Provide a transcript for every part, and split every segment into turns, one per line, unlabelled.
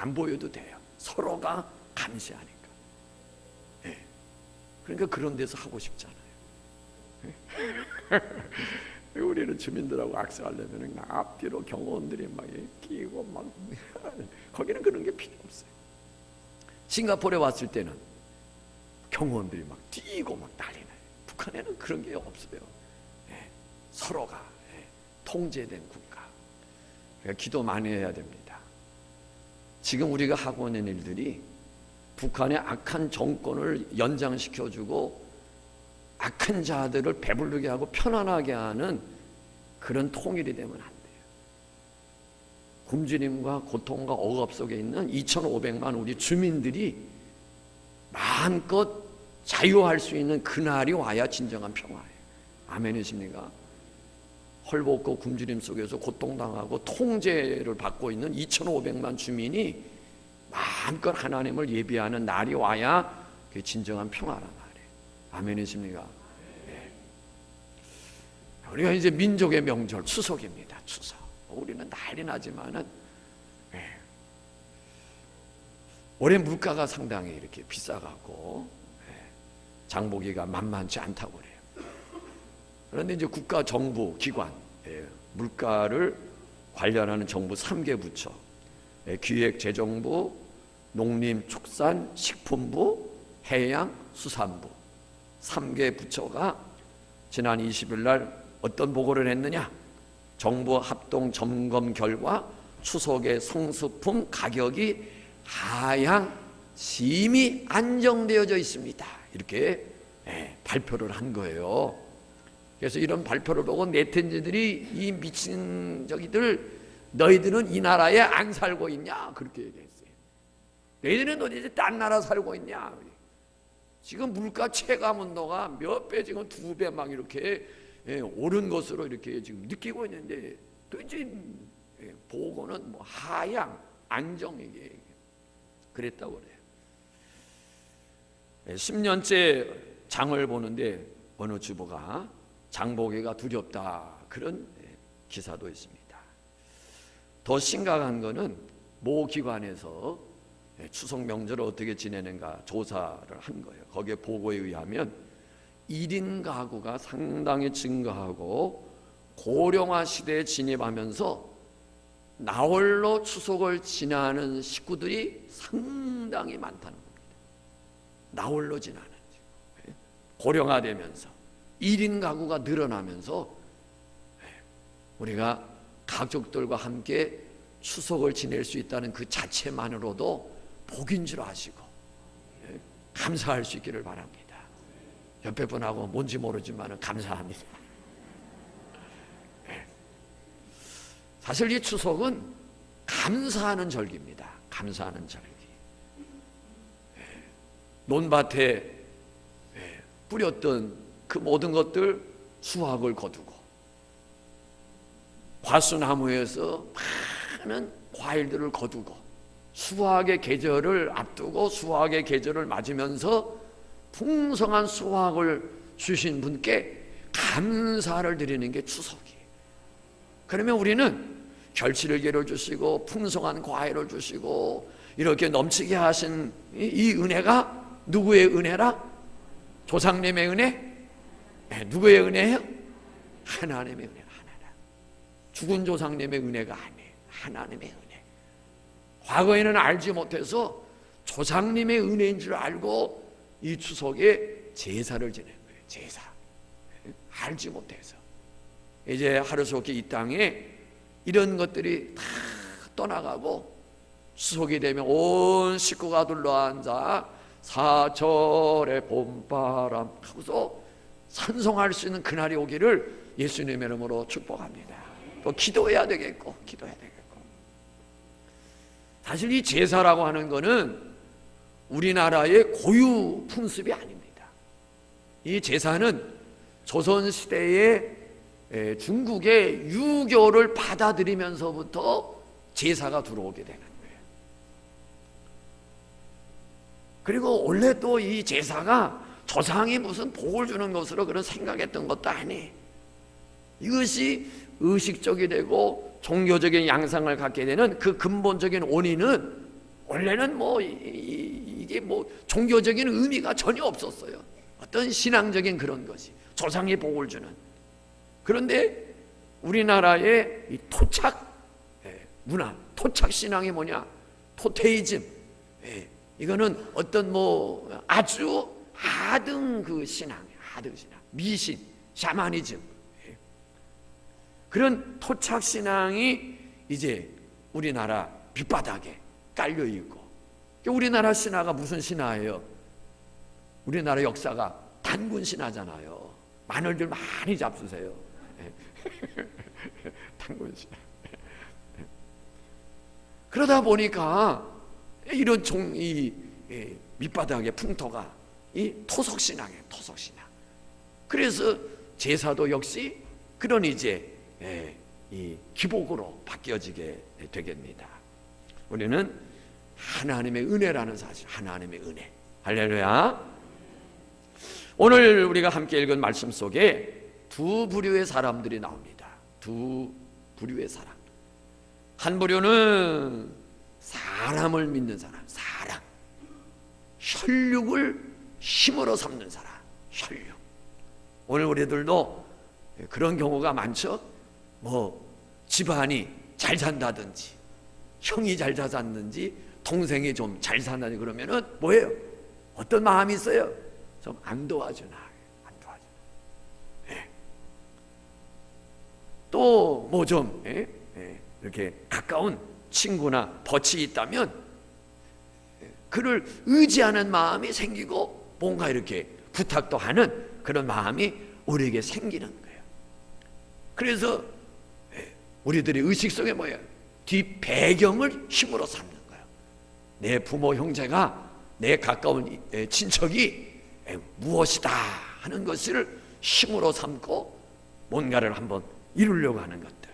안 보여도 돼요. 서로가 감시하니까. 예. 그러니까 그런 데서 하고 싶잖아요. 우리는 주민들하고 악수하려면 앞뒤로 경호원들이 막 끼고 막 거기는 그런 게 필요 없어요. 싱가포르에 왔을 때는 경호원들이 막 뛰고 막 난리나요. 북한에는 그런 게 없어요. 예. 서로가 통제된 국가. 그러니까 기도 많이 해야 됩니다. 지금 우리가 하고 있는 일들이 북한의 악한 정권을 연장시켜주고 악한 자들을 배부르게 하고 편안하게 하는 그런 통일이 되면 안 돼요. 굶주림과 고통과 억압 속에 있는 2,500만 우리 주민들이 마음껏 자유할 수 있는 그날이 와야 진정한 평화예요. 아멘이십니까? 헐벗고 굶주림 속에서 고통당하고 통제를 받고 있는 2,500만 주민이 마음껏 하나님을 예배하는 날이 와야 그게 진정한 평화란 말이에요. 아멘이십니까? 네. 우리가 이제 민족의 명절 추석입니다. 추석. 우리는 난리 나지만은 올해 물가가 상당히 이렇게 비싸갖고 장보기가 만만치 않다고 그래요. 그런데 이제 국가 정부 기관 물가를 관련하는 정부 3개 부처 기획재정부, 농림축산식품부, 해양수산부 3개 부처가 지난 20일 날 어떤 보고를 했느냐? 정부 합동 점검 결과 추석의 성수품 가격이 하향 심히 안정되어져 있습니다. 이렇게 발표를 한 거예요. 그래서 이런 발표를 보고 네티즌들이 이 미친 저기들 너희들은 이 나라에 안 살고 있냐? 그렇게 얘기했어요. 너희들은 어디서 딴 나라 살고 있냐? 지금 물가 체감 온도가 몇 배, 지금 2배 막 이렇게 오른 것으로 이렇게 지금 느끼고 있는데 도대체 보고는 뭐 하향, 안정이게 그랬다고 그래요. 10년째 장을 보는데 어느 주부가 장보기가 두렵다 그런 기사도 있습니다. 더 심각한 거는 모 기관에서 추석 명절을 어떻게 지내는가 조사를 한 거예요. 거기에 보고에 의하면 1인 가구가 상당히 증가하고 고령화 시대에 진입하면서 나홀로 추석을 지나는 식구들이 상당히 많다는 겁니다. 나홀로 지나는 고령화되면서 1인 가구가 늘어나면서 우리가 가족들과 함께 추석을 지낼 수 있다는 그 자체만으로도 복인 줄 아시고 감사할 수 있기를 바랍니다. 옆에 분하고 뭔지 모르지만 감사합니다. 사실 이 추석은 감사하는 절기입니다. 감사하는 절기. 논밭에 뿌렸던 그 모든 것들 수확을 거두고 과수나무에서 많은 과일들을 거두고 수확의 계절을 앞두고 수확의 계절을 맞으면서 풍성한 수확을 주신 분께 감사를 드리는 게 추석이에요. 그러면 우리는 결실을 주시고 풍성한 과일을 주시고 이렇게 넘치게 하신 이 은혜가 누구의 은혜라? 조상님의 은혜? 누구의 은혜예요? 하나님의 은혜. 죽은 조상님의 은혜가 아니에요. 하나님의 은혜. 과거에는 알지 못해서 조상님의 은혜인 줄 알고 이 추석에 제사를 지낸 거예요. 제사. 알지 못해서. 이제 하루속히 이 땅에 이런 것들이 다 떠나가고 추석이 되면 온 식구가 둘러앉아 사철의 봄바람 하고서 찬송할 수 있는 그날이 오기를 예수님의 이름으로 축복합니다. 또 기도해야 되겠고 사실 이 제사라고 하는 것은 우리나라의 고유 풍습이 아닙니다. 이 제사는 조선시대에 중국의 유교를 받아들이면서부터 제사가 들어오게 되는 거예요. 그리고 원래 또 이 제사가 조상이 무슨 복을 주는 것으로 그런 생각했던 것도 아니에요. 이것이 의식적이 되고 종교적인 양상을 갖게 되는 그 근본적인 원인은 원래는 뭐 이게 뭐 종교적인 의미가 전혀 없었어요. 어떤 신앙적인 그런 것이 조상의 복을 주는. 그런데 우리나라의 이 토착 문화, 토착 신앙이 뭐냐? 토테이즘. 이거는 어떤 뭐 아주 하등 그 신앙, 하등 신앙, 미신, 샤머니즘. 그런 토착 신앙이 이제 우리나라 밑바닥에 깔려 있고, 우리나라 신화가 무슨 신화예요? 우리나라 역사가 단군 신화잖아요. 마늘들 많이 잡수세요. 단군 신화. 그러다 보니까 이런 이 밑바닥의 풍토가 이 토속 신앙이에요. 토속 신앙. 그래서 제사도 역시 그런 이제 이 기복으로 바뀌어지게 되겠습니다. 우리는 하나님의 은혜라는 사실, 하나님의 은혜. 할렐루야. 오늘 우리가 함께 읽은 말씀 속에 두 부류의 사람들이 나옵니다. 두 부류의 사람. 한 부류는 사람을 믿는 사람, 사람. 혈육을 힘으로 삼는 사람, 혈육. 오늘 우리들도 그런 경우가 많죠. 뭐 집안이 잘 산다든지, 형이 잘 살았는지, 동생이 좀 잘 산다든지 그러면은 뭐예요? 어떤 마음이 있어요? 좀 안 도와주나, 안 도와주나. 또 뭐 좀 이렇게 가까운 친구나 벗이 있다면 그를 의지하는 마음이 생기고 뭔가 이렇게 부탁도 하는 그런 마음이 우리에게 생기는 거예요. 그래서 우리들의 의식 속에 뭐예요? 뒷 배경을 힘으로 삼는 거예요. 내 부모 형제가, 내 가까운 친척이 무엇이다 하는 것을 힘으로 삼고 뭔가를 한번 이루려고 하는 것들,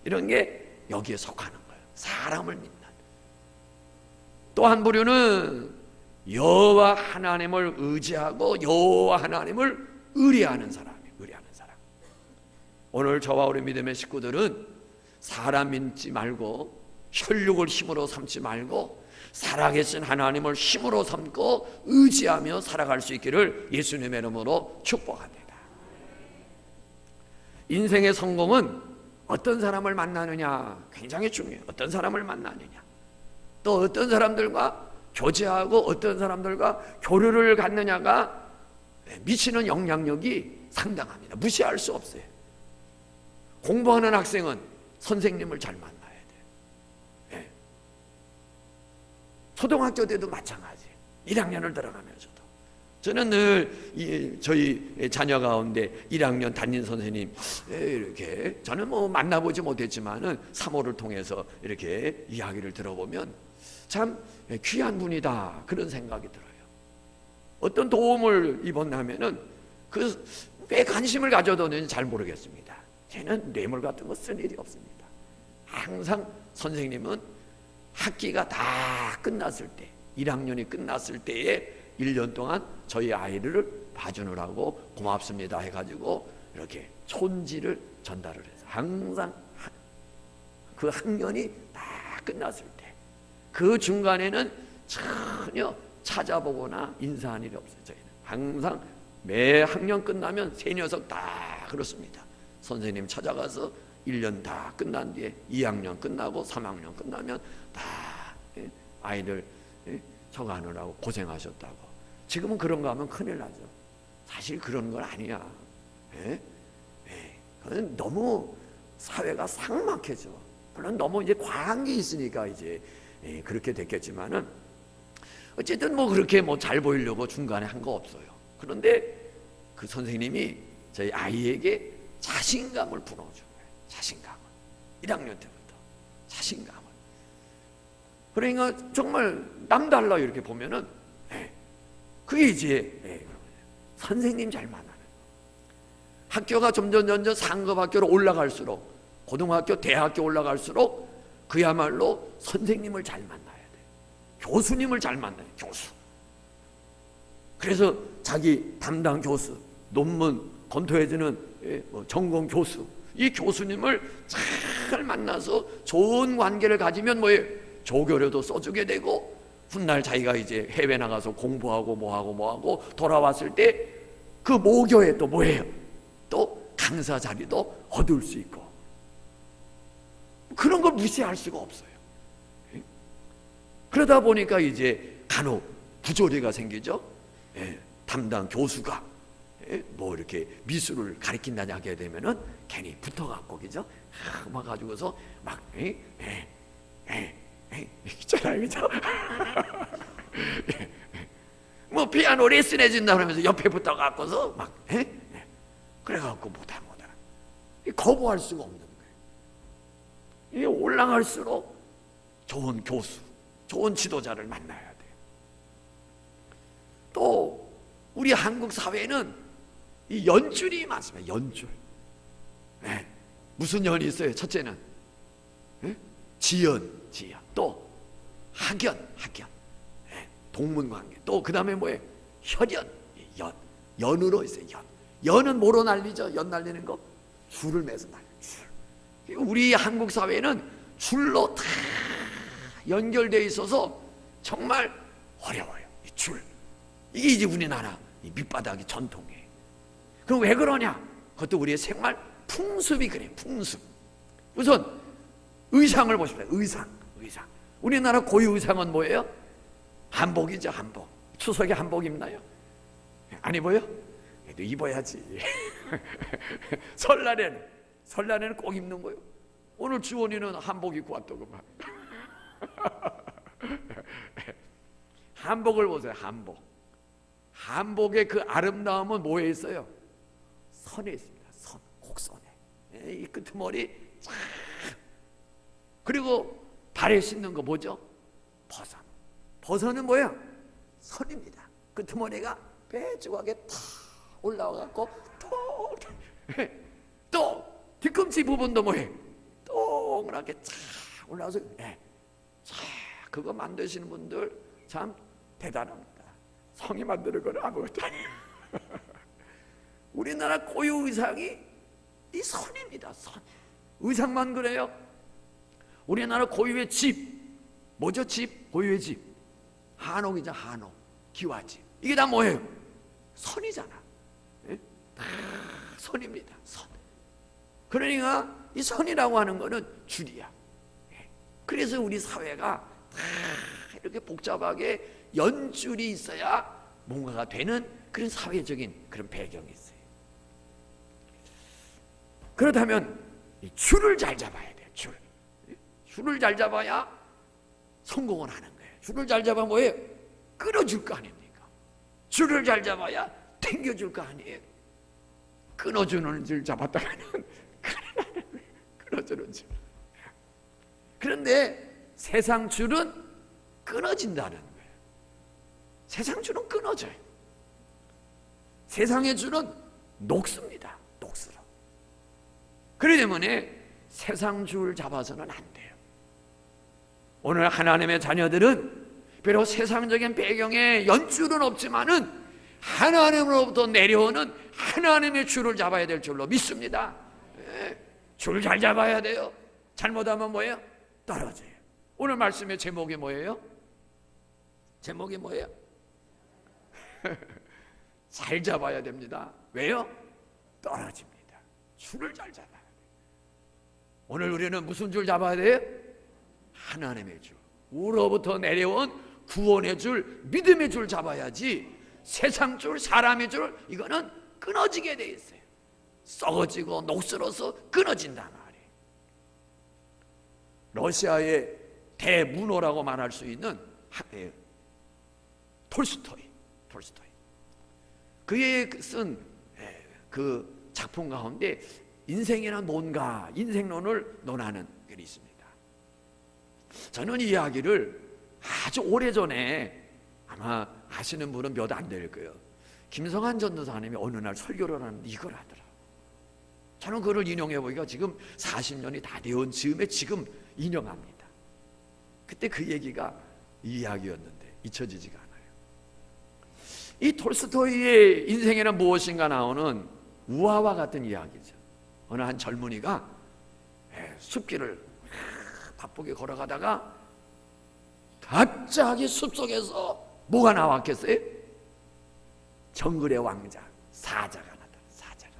이런 게 여기에 속하는 거예요. 사람을 믿는. 또 한 부류는 여호와 하나님을 의지하고 여호와 하나님을 의뢰하는 사람이에요. 의뢰하는 사람. 오늘 저와 우리 믿음의 식구들은 사람 믿지 말고, 혈육을 힘으로 삼지 말고, 살아계신 하나님을 힘으로 삼고 의지하며 살아갈 수 있기를 예수님의 이름으로 축복합니다. 인생의 성공은 어떤 사람을 만나느냐 굉장히 중요해요. 어떤 사람을 만나느냐, 또 어떤 사람들과 교제하고 어떤 사람들과 교류를 갖느냐가 미치는 영향력이 상당합니다. 무시할 수 없어요. 공부하는 학생은 선생님을 잘 만나야 돼요. 초등학교 때도 마찬가지. 1학년을 들어가면서도 저는 늘 저희 자녀 가운데 1학년 담임 선생님 이렇게 저는 뭐 만나보지 못했지만은 사모를 통해서 이렇게 이야기를 들어보면 참 귀한 분이다 그런 생각이 들어요. 어떤 도움을 입었냐면은 왜 관심을 가져뒀는지 잘 모르겠습니다. 쟤는 뇌물 같은 거 쓸 일이 없습니다. 항상 선생님은 학기가 다 끝났을 때, 1학년이 끝났을 때에 1년 동안 저희 아이를 봐주느라고 고맙습니다 해가지고 이렇게 촌지를 전달을 해서 항상 그 학년이 다 끝났을 때, 그 중간에는 전혀 찾아보거나 인사한 일이 없어요. 저희는 항상 매 학년 끝나면 세 녀석 다 그렇습니다. 선생님 찾아가서 1년 다 끝난 뒤에 2학년 끝나고 3학년 끝나면 다 아이들 저거 하느라고 고생하셨다고. 지금은 그런 거 하면 큰일 나죠. 사실 그런 건 아니야. 그건 너무 사회가 삭막해져. 물론 너무 이제 과한 게 있으니까 이제 그렇게 됐겠지만은 어쨌든 뭐 그렇게 뭐 잘 보이려고 중간에 한 거 없어요. 그런데 그 선생님이 저희 아이에게 자신감을 불어준 거예요. 자신감을. 1학년 때부터 자신감을. 그러니까 정말 남달라 이렇게 보면은 그게 이제 선생님 잘 만나는 거. 학교가 점점 상급학교로 올라갈수록, 고등학교, 대학교 올라갈수록 그야말로 선생님을 잘 만나야 돼요. 교수님을 잘 만나요. 교수. 그래서 자기 담당 교수, 논문 검토해주는 전공 교수, 이 교수님을 잘 만나서 좋은 관계를 가지면 뭐예요? 조교료도 써주게 되고 훗날 자기가 이제 해외 나가서 공부하고 뭐하고 돌아왔을 때 그 모교에 또 뭐예요? 또 강사 자리도 얻을 수 있고, 그런 걸 무시할 수가 없어요. 그러다 보니까 이제 간혹 부조리가 생기죠. 담당 교수가 뭐 이렇게 미술을 가르친다냐 하게 되면은 괜히 붙어갖고, 그죠? 막 가지고서 막 있잖아요, 그죠? 뭐 피아노 레슨 해준다 그러면서 옆에 붙어갖고서 막 그래갖고 못하 거부할 수가 없는 거예요. 이게 올라갈수록 좋은 교수, 좋은 지도자를 만나야 돼요. 또 우리 한국 사회는 이 연줄이 많습니다. 연줄. 무슨 연이 있어요? 첫째는 지연. 또 학연. 동문관계. 또 그 다음에 뭐예요? 혈연. 연으로 있어요. 연은 뭐로 날리죠? 연 날리는 거? 줄을 매서 날려요. 줄. 우리 한국 사회는 줄로 다 연결되어 있어서 정말 어려워요. 이 줄. 이게 이제 우리나라 이 밑바닥이 전통이에요. 그럼 왜 그러냐? 그것도 우리의 생활 풍습이 그래요. 풍습. 우선 의상을 보십시오. 의상. 우리나라 고유 의상은 뭐예요? 한복이죠. 한복. 추석에 한복 입나요? 안 입어요? 그래도 입어야지. 설날에는 꼭 입는 거예요. 오늘 주원이는 한복 입고 왔더구만. 한복을 보세요. 한복의 그 아름다움은 뭐에 있어요? 선에 있습니다. 선, 곡선에. 이 끄트머리 쫙. 그리고 발에 신는 거 뭐죠? 버선은 뭐예요? 선입니다. 끄트머리가 빼주하게 탁 올라와갖고 또 뒤꿈치 부분도 뭐예요? 동그랗게 쫙 올라와서 그거 만드시는 분들 참 대단합니다. 성이 만드는 건 아무것도 아니에요. 우리나라 고유 의상이 이 선입니다. 선. 의상만 그래요? 우리나라 고유의 집 뭐죠? 집? 고유의 집 한옥이죠. 한옥. 기와집. 이게 다 뭐예요? 선이잖아. 다 선입니다. 선. 그러니까 이 선이라고 하는 거는 줄이야. 그래서 우리 사회가 다 이렇게 복잡하게 연줄이 있어야 뭔가가 되는 그런 사회적인 그런 배경이 있어요. 그렇다면 이 줄을 잘 잡아야 돼요. 줄을 잘 잡아야 성공을 하는 거예요. 줄을 잘 잡으면 뭐예요? 끊어줄 거 아닙니까? 줄을 잘 잡아야 당겨줄 거 아니에요? 끊어주는 줄 잡았다가는 끊어주는 줄. 그런데 세상 줄은 끊어진다는 거예요. 세상 줄은 끊어져요. 세상의 줄은 녹습니다. 녹슬어. 그렇기 때문에 세상 줄 잡아서는 안 돼요. 오늘 하나님의 자녀들은 비록 세상적인 배경에 연줄은 없지만은 하나님으로부터 내려오는 하나님의 줄을 잡아야 될 줄로 믿습니다. 줄 잘 잡아야 돼요. 잘못하면 뭐예요? 떨어져요. 오늘 말씀의 제목이 뭐예요? 제목이 뭐예요? 잘 잡아야 됩니다. 왜요? 떨어집니다. 줄을 잘 잡아야 돼요. 오늘 우리는 무슨 줄 잡아야 돼요? 하나님의 줄. 우로부터 내려온 구원의 줄, 믿음의 줄 잡아야지 세상 줄, 사람의 줄 이거는 끊어지게 돼 있어요. 썩어지고 녹슬어서 끊어진단 말이에요. 러시아의 대문호라고 말할 수 있는 톨스토이. 그의 쓴 그 작품 가운데 인생이란 뭔가, 인생론을 논하는 글이 있습니다. 저는 이 이야기를 아주 오래전에 아마 아시는 분은 몇 안 될 거예요. 김성한 전도사님이 어느 날 설교를 하는데 이걸 하더라. 저는 그걸 인용해 보기가 지금 40년이 다 되온 즈음에 지금 인용합니다. 그때 그 얘기가 이 이야기였는데 잊혀지지가 않아요. 이 톨스토이의 인생에는 무엇인가 나오는 우화와 같은 이야기죠. 어느 한 젊은이가 숲길을 바쁘게 걸어가다가 갑자기 숲속에서 뭐가 나왔겠어요? 정글의 왕자 사자가 나타나. 사자가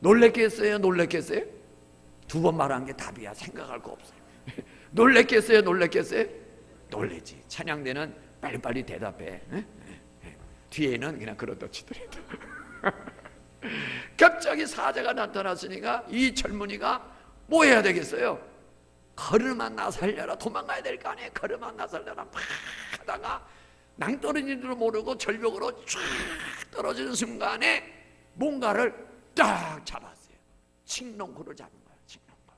놀랬겠어요? 놀랬겠어요? 두 번 말한 게 답이야. 생각할 거 없어요. 놀랬겠어요? 놀랬겠어요? 놀래지. 찬양대는 빨리빨리 대답해. 뒤에는 그냥 그러다 치더라도. 갑자기 사자가 나타났으니까 이 젊은이가 뭐 해야 되겠어요? 걸음만 나살려라. 도망가야 될 거 아니에요. 걸음만 나살려라. 막 하다가 낭떠러지는 줄 모르고 절벽으로 쫙 떨어지는 순간에 뭔가를 딱 잡았어요. 칡농쿨을 잡은 거예요. 칡농쿨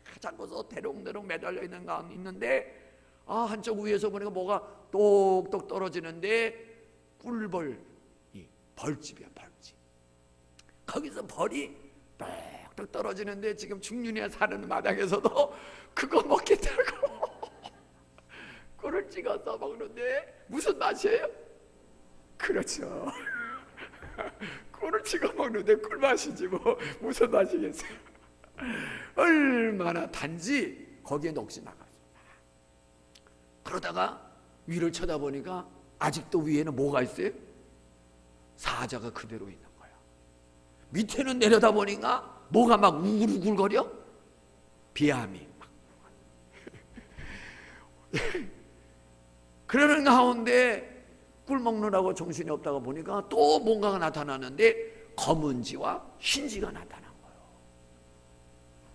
딱 잡고서 대롱대롱 매달려 있는 가운데 있는데, 한쪽 위에서 보니까 뭐가 똑똑 떨어지는데 꿀벌, 벌집이야. 벌집. 거기서 벌이 똑똑 떨어지는데 지금 중년에 사는 마당에서도 그거 먹겠다고 꿀을 찍어서 먹는데 무슨 맛이에요? 그렇죠. 꿀을 찍어 먹는데 꿀맛이지 뭐 무슨 맛이겠어요? 얼마나 단지 거기에 넋이 나갔어. 그러다가 위를 쳐다보니까 아직도 위에는 뭐가 있어요? 사자가 그대로 있는 거야. 밑에는 내려다보니까 뭐가 막 우글우글거려? 비암이 막. 그러는 가운데 꿀 먹느라고 정신이 없다가 보니까 또 뭔가가 나타나는데 검은지와 흰지가 나타난 거예요.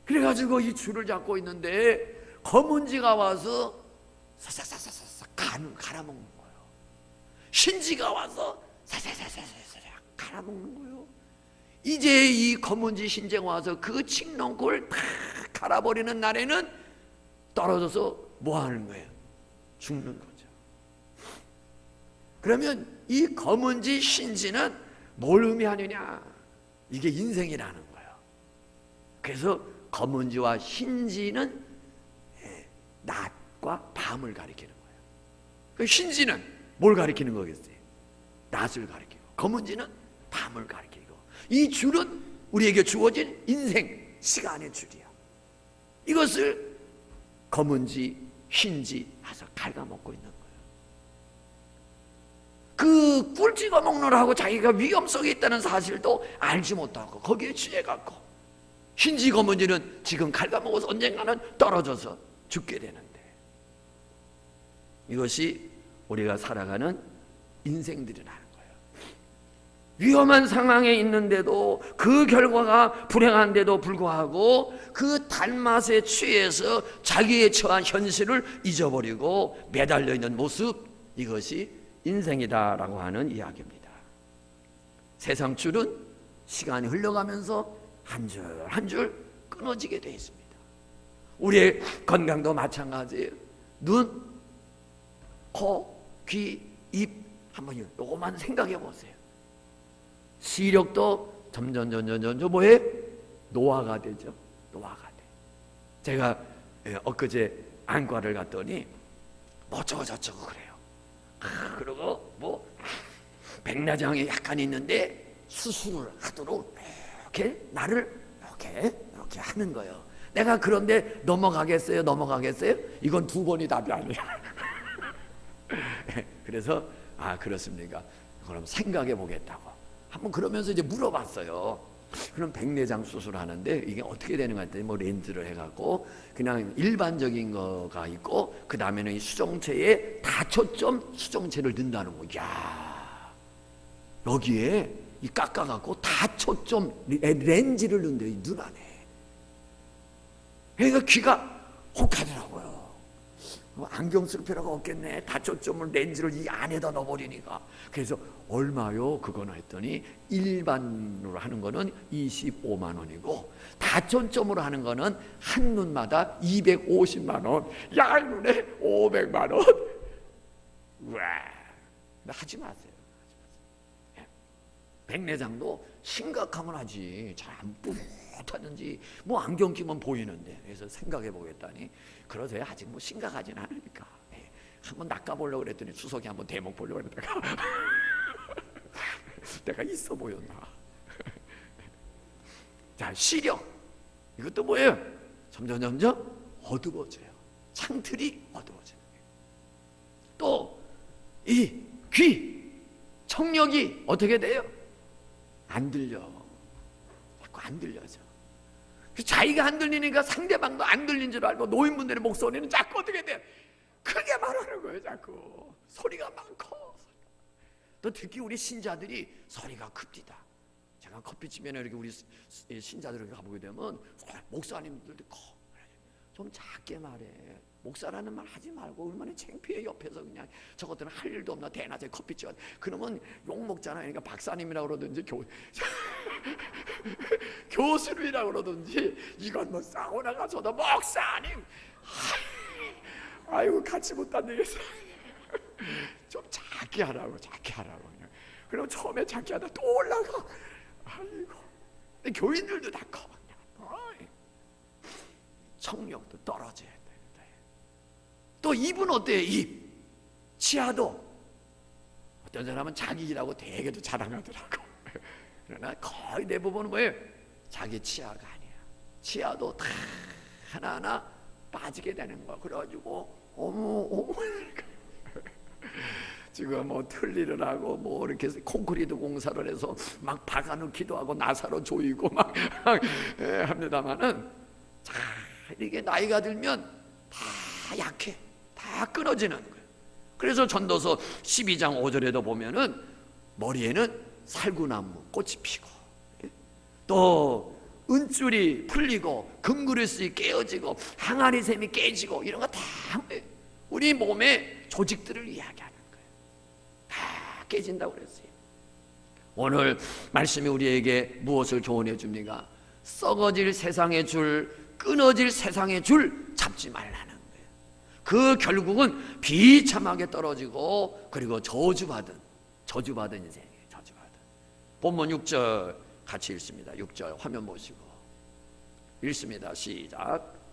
그래가지고 이 줄을 잡고 있는데 검은지가 와서 사사사사사 갈아먹는 거예요. 흰지가 와서 사사사사사 갈아먹는 거예요. 이제 이 검은지 흰지가 와서 그 칡농쿨 다 갈아버리는 날에는 떨어져서 뭐 하는 거예요? 죽는 거죠. 그러면 이 검은지 흰지는 뭘 의미하느냐? 이게 인생이라는 거예요. 그래서 검은지와 흰지는 낮과 밤을 가리키는 거예요. 그 흰지는 뭘 가리키는 거겠어요? 낮을 가리키고, 검은지는 밤을 가리키고, 이 줄은 우리에게 주어진 인생 시간의 줄이야. 이것을 검은지 흰지 해서 갉아먹고 있는 거예요. 그 꿀 찍어 먹느라고 자기가 위험성이 있다는 사실도 알지 못하고 거기에 취해갖고, 흰지 검은지는 지금 갉아먹어서 언젠가는 떨어져서 죽게 되는데, 이것이 우리가 살아가는 인생들이라는 거예요. 위험한 상황에 있는데도 그 결과가 불행한데도 불구하고 그 단맛에 취해서 자기의 처한 현실을 잊어버리고 매달려 있는 모습, 이것이 인생이다라고 하는 이야기입니다. 세상 줄은 시간이 흘러가면서 한 줄 한 줄 끊어지게 되어 있습니다. 우리의 건강도 마찬가지예요. 눈, 코, 귀, 입, 한번 요것만 생각해 보세요. 시력도 점점 뭐해? 노화가 되죠. 노화가 돼. 제가 엊그제 안과를 갔더니 뭐 저쩌고 그래요. 그리고 뭐 백내장이 약간 있는데 수술을 하도록 이렇게 나를 이렇게 하는 거예요. 내가 그런데 넘어가겠어요? 이건 두 번이 답이 아니에요. 그래서 그렇습니까? 그럼 생각해 보겠다고 한번 그러면서 이제 물어봤어요. 그럼 백내장 수술하는데 이게 어떻게 되는가 했더니 뭐 렌즈를 해갖고 그냥 일반적인 거가 있고, 그 다음에는 이 수정체에 다초점 수정체를 넣는다는 거. 야, 여기에 이 깎아갖고 다초점 렌즈를 넣는데 이 눈 안에. 그러니까 귀가 혹하더라고요. 안경 쓸 필요가 없겠네. 다초점을 렌즈를 이 안에다 넣어버리니까. 그래서 얼마요? 그거는 했더니 일반으로 하는 거는 25만 원이고 다초점으로 하는 거는 한 눈마다 250만 원. 양 눈에 500만 원. 와, 하지 마세요. 백내장도 심각하면 하지. 잘 안 뿌듯하든지 뭐 안경 끼면 보이는데. 그래서 생각해 보겠다니, 그러세요. 아직 뭐 심각하진 않으니까. 한번 낚아보려고 그랬더니 수석이 한번 대목 보려고 그랬다가 내가 있어 보였나. 자, 시력 이것도 뭐예요? 점점 어두워져요. 창틀이 어두워지는 거예요. 또 이 귀, 청력이 어떻게 돼요? 안 들려. 자꾸 안 들려져. 자기가 안 들리니까 상대방도 안 들린 줄 알고 노인분들의 목소리는 자꾸 어떻게 돼요? 크게 말하는 거예요. 자꾸 소리가 많고. 또 특히 우리 신자들이 소리가 큽니다. 제가 커피집에 이렇게 우리 신자들 가보게 되면 목사님들도 커. 좀 작게 말해. 목사라는 말 하지 말고 얼마나 창피해. 옆에서 그냥 저것들은 할 일도 없나 대낮에 커피집. 그러면 욕 먹잖아요. 그러니까 박사님이라고 그러든지 교수님이라고 그러든지, 이건 뭐 사우나 가서도 목사님. 아이고 같이 못 다니겠어. 좀 작게 하라고, 작게 하라고. 그럼 처음에 작게 하다 또 올라가. 아이고. 근데 교인들도 다 커. 청력도 떨어져야 돼. 또 입은 어때요? 입, 치아도 어떤 사람은 자기 일하고 되게도 자랑하더라고. 그러나 거의 대부분은 뭐예요? 자기 치아가 아니야. 치아도 다 하나하나 빠지게 되는 거야. 그래가지고 어머 지금 뭐 틀니를 하고 뭐 이렇게 콘크리트 공사를 해서 막 박아넣기도 하고 나사로 조이고 막 합니다만은, 자 이게 나이가 들면 다 약해. 다 끊어지는 거예요. 그래서 전도서 12장 5절에도 보면은 머리에는 살구나무 꽃이 피고, 또 은줄이 풀리고 금그릇이 깨어지고 항아리샘이 깨지고, 이런 거 다 우리 몸의 조직들을 이야기하는 거예요. 다 깨진다고 그랬어요. 오늘 말씀이 우리에게 무엇을 교훈해 줍니까? 썩어질 세상의 줄, 끊어질 세상의 줄 잡지 말라는 거예요. 그 결국은 비참하게 떨어지고, 그리고 저주받은 인생이에요. 저주받은. 본문 6절 같이 읽습니다. 6절 화면 보시고 읽습니다. 시작.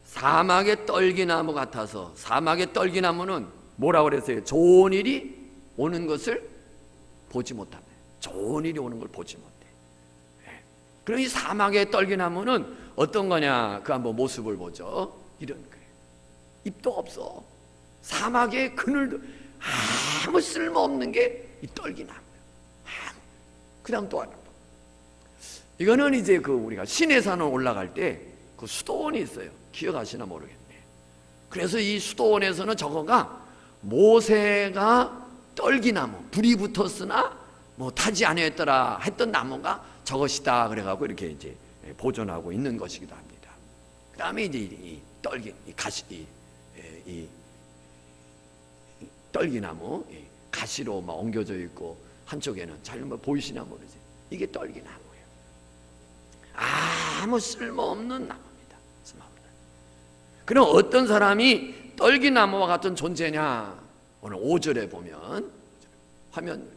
사막의 떨기나무 같아서. 사막의 떨기나무는 뭐라고 그랬어요? 좋은 일이 오는 것을 보지 못하네. 좋은 일이 오는 걸 보지 못해. 그럼 이 사막의 떨기나무는 어떤 거냐? 그 한번 모습을 보죠. 이런 거예요. 잎도 없어. 사막의 그늘도 아무 쓸모없는 게 이 떨기나무예요. 그 다음 또 하나. 이거는 이제 그 우리가 시내산을 올라갈 때 그 수도원이 있어요. 기억하시나 모르겠네. 그래서 이 수도원에서는 저거가 모세가 떨기나무, 불이 붙었으나 뭐 타지 아니했더라 했던 나무가 저것이다 그래가지고 이렇게 이제 보존하고 있는 것이기도 합니다. 그 다음에 이제 이 떨기, 이 가시, 이 떨기나무, 이 가시로 막 엉겨져 있고, 한쪽에는 잘 보이시나 모르지. 이게 떨기나무예요. 아무 쓸모없는 나무입니다. 쓸모없는. 그럼 어떤 사람이 떨기나무와 같은 존재냐? 오늘 5절에 보면, 화면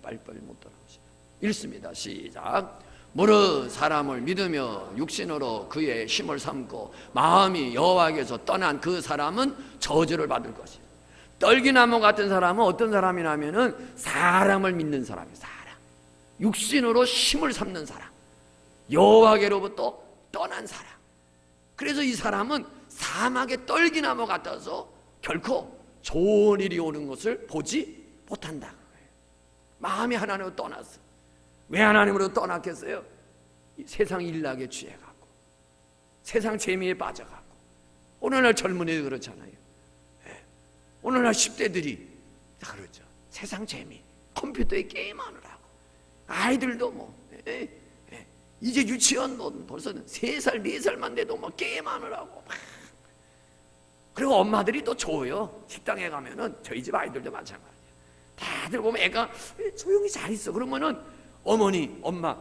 빨리빨리 못 따라오시죠. 읽습니다. 시작. 무릇 사람을 믿으며 육신으로 그의 힘을 삼고 마음이 여호와에게서 떠난 그 사람은 저주를 받을 것이다. 떨기나무 같은 사람은 어떤 사람이냐면은 사람을 믿는 사람이에요. 사람. 육신으로 힘을 삼는 사람. 여호와께로부터 떠난 사람. 그래서 이 사람은 사막의 떨기나무 같아서 결코 좋은 일이 오는 것을 보지 못한다. 마음이 하나님으로 떠났어. 왜 하나님으로 떠났겠어요? 세상 일락에 취해가고, 세상 재미에 빠져가고. 오늘날 젊은이들 그렇잖아요. 오늘날 10대들이 그렇죠. 세상 재미, 컴퓨터에 게임하느라고. 아이들도 뭐 이제 유치원 벌써 3살, 4살만 돼도 뭐 게임하느라고 막. 그리고 엄마들이 또 줘요. 식당에 가면은 저희 집 아이들도 마찬가지예요. 다들 보면 애가 조용히 잘 있어. 그러면은 어머니, 엄마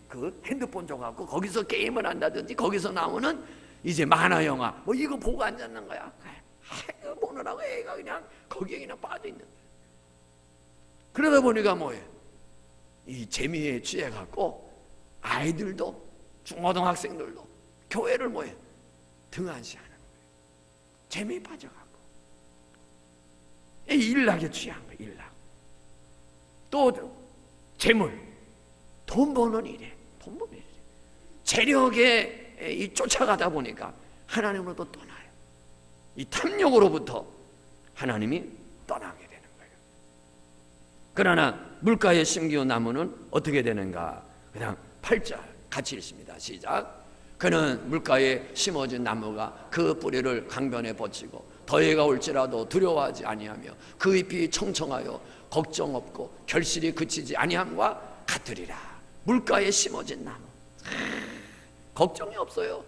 그 핸드폰 줘갖고 거기서 게임을 한다든지, 거기서 나오는 이제 만화 영화 뭐 이거 보고 앉았는 거야. 이거 보느라고 애가 그냥 거기에 그냥 빠져있는 거야. 그러다 보니까 뭐예요? 이 재미에 취해갖고 아이들도, 중고등학생들도 교회를 뭐예요? 등한시하는 거예요. 재미에 빠져갖고 일락에 취한 거예요. 일락. 또 재물, 돈 버는 일에, 돈 버는 일에 재력에 쫓아가다 보니까 하나님으로부터 떠나요. 이 탐욕으로부터 하나님이 떠나게 되는 거예요. 그러나 물가에 심기운 나무는 어떻게 되는가? 그냥 8절 같이 읽습니다. 시작. 그는 물가에 심어진 나무가 그 뿌리를 강변에 뻗치고 더위가 올지라도 두려워하지 아니하며 그 잎이 청청하여 걱정 없고 결실이 그치지 아니함과 같으리라. 물가에 심어진 나무, 걱정이 없어요.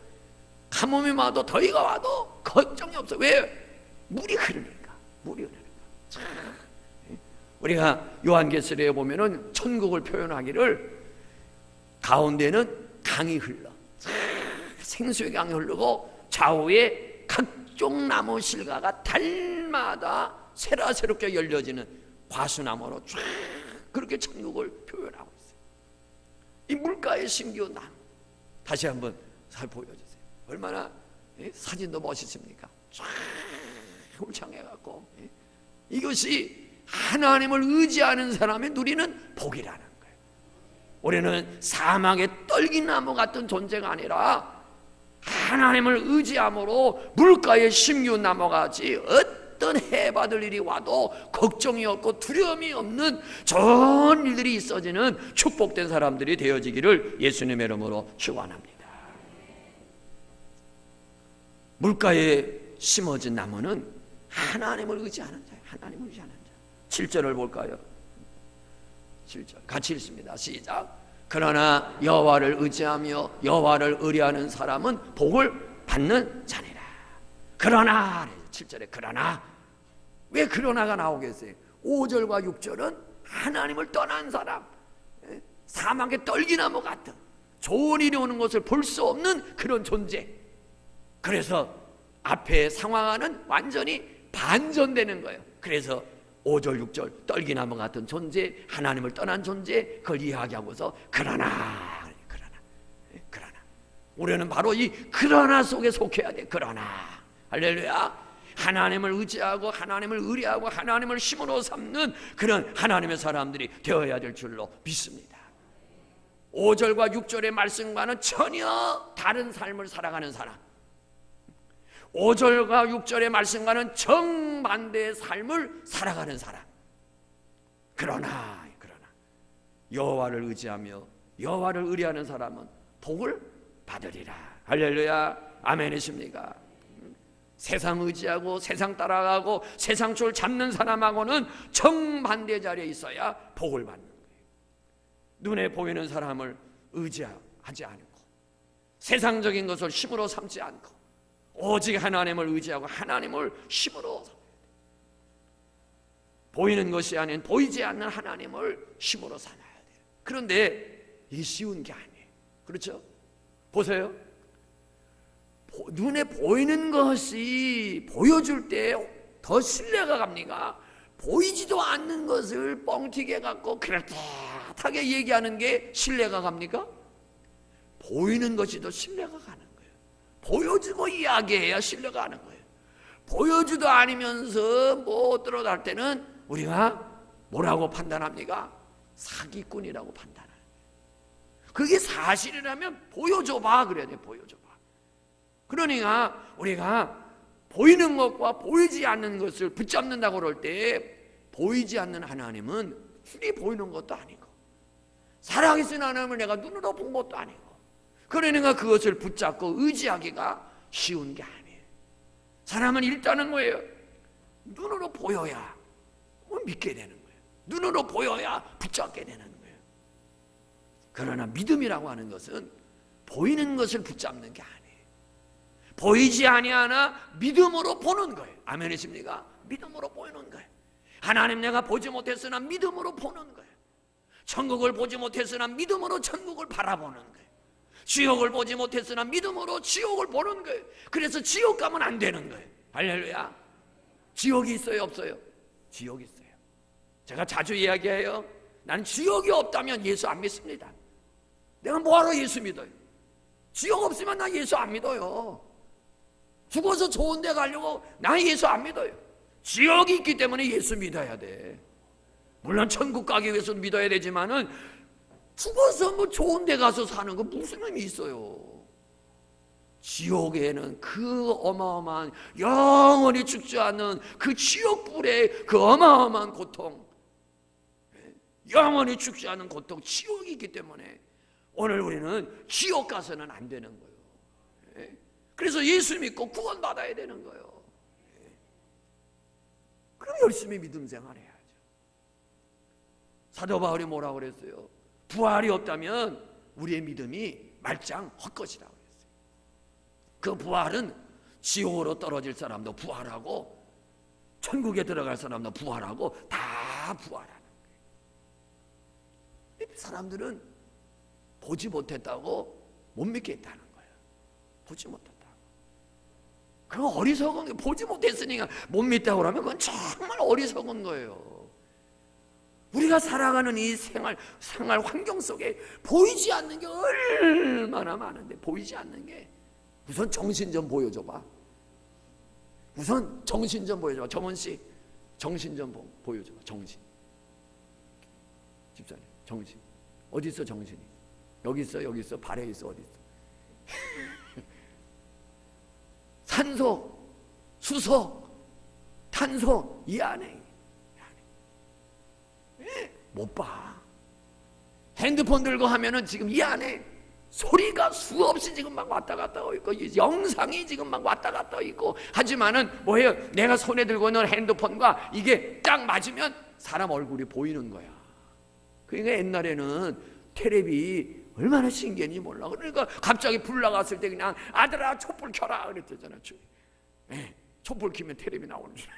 가뭄이 와도 더위가 와도 걱정이 없어요. 왜? 물이 흐르니까. 물이 흐르니까. 우리가 요한계시록에 보면은 천국을 표현하기를 가운데는 강이 흘러, 생수의 강이 흐르고 좌우에 각종 나무 실과가 달마다 새라새롭게 열려지는 과수나무로 쫙 그렇게 천국을 표현하고 있어요. 이 물가에 심기운 나무, 다시 한번 잘 보여주세요. 얼마나 사진도 멋있습니까? 쫙 울창해갖고, 이것이 하나님을 의지하는 사람이 누리는 복이라는 거예요. 우리는 사막의 떨기나무 같은 존재가 아니라 하나님을 의지함으로 물가에 심기운 나무같이 어떤 해받을 일이 와도 걱정이 없고 두려움이 없는 좋은 일들이 있어지는 축복된 사람들이 되어지기를 예수님의 이름으로 축원합니다. 물가에 심어진 나무는 하나님을 의지하는 자예요. 하나님을 의지하는 자. 7절을 볼까요? 7절 같이 읽습니다. 시작. 그러나 여호와를 의지하며 여호와를 의뢰하는 사람은 복을 받는 자니라. 그러나 7절에 그러나, 왜 그러나가 나오겠어요? 5절과 6절은 하나님을 떠난 사람, 사막의 떨기나무 같은 좋은 일이 오는 것을 볼 수 없는 그런 존재. 그래서 앞에 상황과는 완전히 반전되는 거예요. 그래서 5절 6절 떨기나무 같은 존재, 하나님을 떠난 존재, 그걸 이야기하고서 그러나 우리는 바로 이 그러나 속에 속해야 돼. 그러나 할렐루야. 하나님을 의지하고 하나님을 의뢰하고 하나님을 힘으로 삼는 그런 하나님의 사람들이 되어야 될 줄로 믿습니다. 5절과 6절의 말씀과는 전혀 다른 삶을 살아가는 사람, 5절과 6절의 말씀과는 정반대의 삶을 살아가는 사람. 그러나 여호와를 의지하며 여호와를 의뢰하는 사람은 복을 받으리라. 할렐루야. 아멘이십니까? 세상 의지하고 세상 따라가고 세상 줄 잡는 사람하고는 정반대 자리에 있어야 복을 받는 거예요. 눈에 보이는 사람을 의지하지 않고 세상적인 것을 힘으로 삼지 않고 오직 하나님을 의지하고 하나님을 힘으로, 보이는 것이 아닌 보이지 않는 하나님을 힘으로 삼아야 돼요. 그런데 이게 쉬운 게 아니에요. 그렇죠? 보세요. 눈에 보이는 것이 보여줄 때 더 신뢰가 갑니까? 보이지도 않는 것을 뻥튀기 갖고 그렇듯하게 얘기하는 게 신뢰가 갑니까? 보이는 것이 더 신뢰가 가는 거예요. 보여주고 이야기해야 신뢰가 가는 거예요. 보여주도 아니면서 뭐 들어갈 때는 우리가 뭐라고 판단합니까? 사기꾼이라고 판단해요. 그게 사실이라면 보여줘봐 그래야 돼. 보여줘봐. 그러니까 우리가 보이는 것과 보이지 않는 것을 붙잡는다고 그럴 때, 보이지 않는 하나님은 흔히 보이는 것도 아니고 살아계신 하나님을 내가 눈으로 본 것도 아니고, 그러니까 그것을 붙잡고 의지하기가 쉬운 게 아니에요. 사람은 일단은 뭐예요? 눈으로 보여야 믿게 되는 거예요. 눈으로 보여야 붙잡게 되는 거예요. 그러나 믿음이라고 하는 것은 보이는 것을 붙잡는 게 아니에요. 보이지 아니하나 믿음으로 보는 거예요. 아멘이십니까? 믿음으로 보이는 거예요. 하나님 내가 보지 못했으나 믿음으로 보는 거예요. 천국을 보지 못했으나 믿음으로 천국을 바라보는 거예요. 지옥을 보지 못했으나 믿음으로 지옥을 보는 거예요. 그래서 지옥 가면 안 되는 거예요. 할렐루야. 지옥이 있어요 없어요? 지옥이 있어요. 제가 자주 이야기해요. 난 지옥이 없다면 예수 안 믿습니다. 내가 뭐하러 예수 믿어요? 지옥 없으면 나 예수 안 믿어요. 죽어서 좋은 데 가려고 나 예수 안 믿어요. 지옥이 있기 때문에 예수 믿어야 돼. 물론 천국 가기 위해서 믿어야 되지만은 죽어서 뭐 좋은 데 가서 사는 거 무슨 의미 있어요? 지옥에는 그 어마어마한 영원히 죽지 않는 그 지옥불의 그 어마어마한 고통, 영원히 죽지 않은 고통, 지옥이 있기 때문에 오늘 우리는 지옥 가서는 안 되는 거예요. 그래서 예수 믿고 구원받아야 되는 거예요. 그럼 열심히 믿음 생활해야죠. 사도 바울이 뭐라고 그랬어요? 부활이 없다면 우리의 믿음이 말짱 헛것이라고 그랬어요. 그 부활은 지옥으로 떨어질 사람도 부활하고 천국에 들어갈 사람도 부활하고 다 부활하는 거예요. 사람들은 보지 못했다고 못 믿겠다는 거예요. 보지 못했다고. 그건 어리석은 거예요. 보지 못했으니까 못 믿다고 하면 그건 정말 어리석은 거예요. 우리가 살아가는 이 생활 환경 속에 보이지 않는 게 얼마나 많은데, 보이지 않는 게 우선 정신 좀 보여줘봐. 우선 정신 좀 보여줘봐. 정원씨 정신 좀 보여줘봐. 정신. 집사님 정신 어디 있어? 정신이 여기 있어? 여기 있어? 발에 있어? 어디 있어? 산소, 수소, 탄소 이 안에 못 봐. 핸드폰 들고 하면은 지금 이 안에 소리가 수없이 지금 막 왔다 갔다 하고 있고 영상이 지금 막 왔다 갔다 있고 하지만은 뭐예요? 내가 손에 들고 있는 핸드폰과 이게 딱 맞으면 사람 얼굴이 보이는 거야. 그러니까 옛날에는 텔레비 얼마나 신기했는지 몰라. 그러니까 갑자기 불 나갔을 때 그냥 아들아 촛불 켜라 그랬잖아. 촛불 켜면 텔레비 나오는 줄.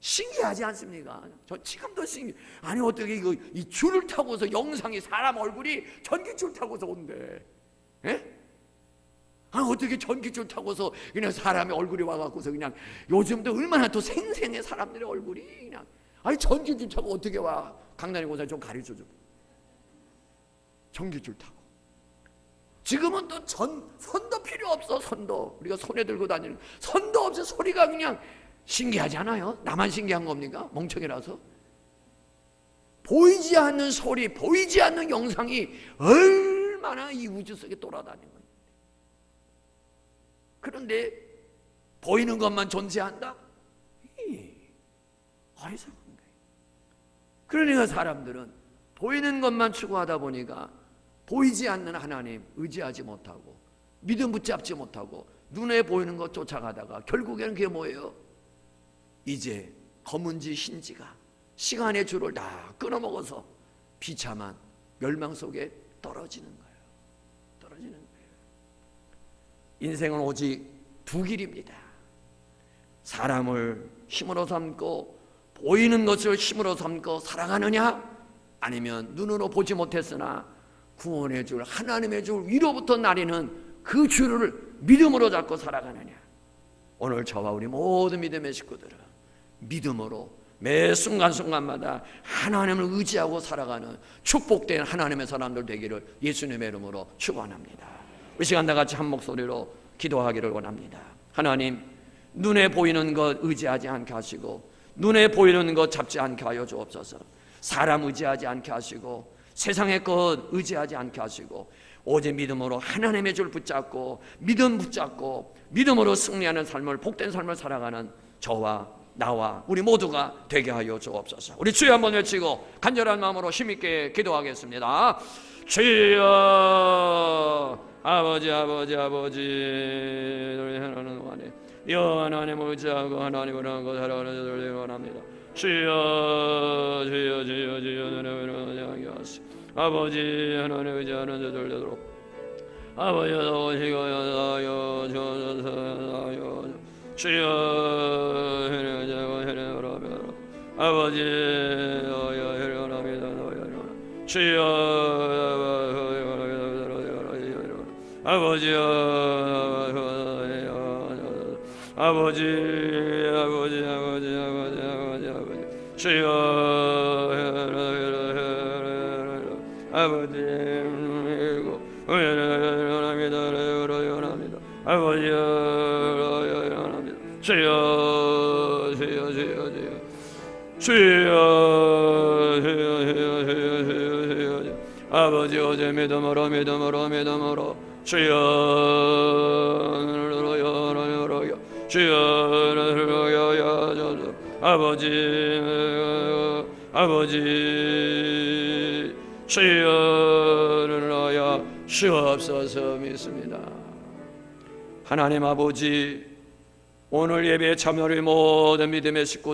신기하지 않습니까? 저 지금도 신기. 아니 어떻게 이거 이 줄을 타고서 영상이 사람 얼굴이 전기줄 타고서 온대? 예? 아니 어떻게 전기줄 타고서 그냥 사람의 얼굴이 와갖고서 그냥 요즘도 얼마나 또 생생해 사람들의 얼굴이 그냥. 아니 전기줄 타고 어떻게 와? 강단이 고사 좀 가르쳐줘. 전기줄 타고. 지금은 또 선도 필요 없어. 선도 우리가 손에 들고 다니는 선도 없어. 소리가 그냥 신기하지 않아요? 나만 신기한 겁니까? 멍청이라서. 보이지 않는 소리, 보이지 않는 영상이 얼마나 이 우주 속에 돌아다니는 거예요. 그런데 보이는 것만 존재한다? 어리석은 거예요. 그러니까 사람들은 보이는 것만 추구하다 보니까 보이지 않는 하나님 의지하지 못하고 믿음 붙잡지 못하고 눈에 보이는 것 쫓아가다가 결국에는 그게 뭐예요? 이제 검은지 흰지가 시간의 줄을 다 끊어먹어서 비참한 멸망 속에 떨어지는 거예요. 떨어지는 거예요. 인생은 오직 두 길입니다. 사람을 힘으로 삼고 보이는 것을 힘으로 삼고 살아가느냐, 아니면 눈으로 보지 못했으나 구원의 줄, 하나님의 줄 위로부터 나리는 그 줄을 믿음으로 잡고 살아가느냐. 오늘 저와 우리 모든 믿음의 식구들은 믿음으로 매 순간순간마다 하나님을 의지하고 살아가는 축복된 하나님의 사람들 되기를 예수님의 이름으로 축원합니다. 이 시간 다 같이 한 목소리로 기도하기를 원합니다. 하나님, 눈에 보이는 것 의지하지 않게 하시고 눈에 보이는 것 잡지 않게 하여 주옵소서. 사람 의지하지 않게 하시고 세상의 것 의지하지 않게 하시고 오직 믿음으로 하나님의 줄 붙잡고 믿음 붙잡고 믿음으로 승리하는 삶을, 복된 삶을 살아가는 저와 나와 우리 모두가 되게 하여 주옵소서. 우리 주여 한번 외치고 간절한 마음으로 힘있게 기도하겠습니다. 주여, 아버지 아버지 아버지, 우리 하나님 안에 하나님을 의지하고 하나님을 하고 살아가는 자들을 원합니다. 주여 주여 주여 주여 하나님을 하게 하시고 아버지 하나님을 의지하는 자들 되도록 아버지 오시고 여사여 주소서. 주여 아버지 주여 아버지 아버지 주여 아버지 아버지 주여 주여 주여 주여 주여 아버지 어제 믿음으로 주여 주여 아버지 주여 주옵소서 믿습니다. 하나님 아버지, 오늘 예배에 참여를 모든 믿음의 식구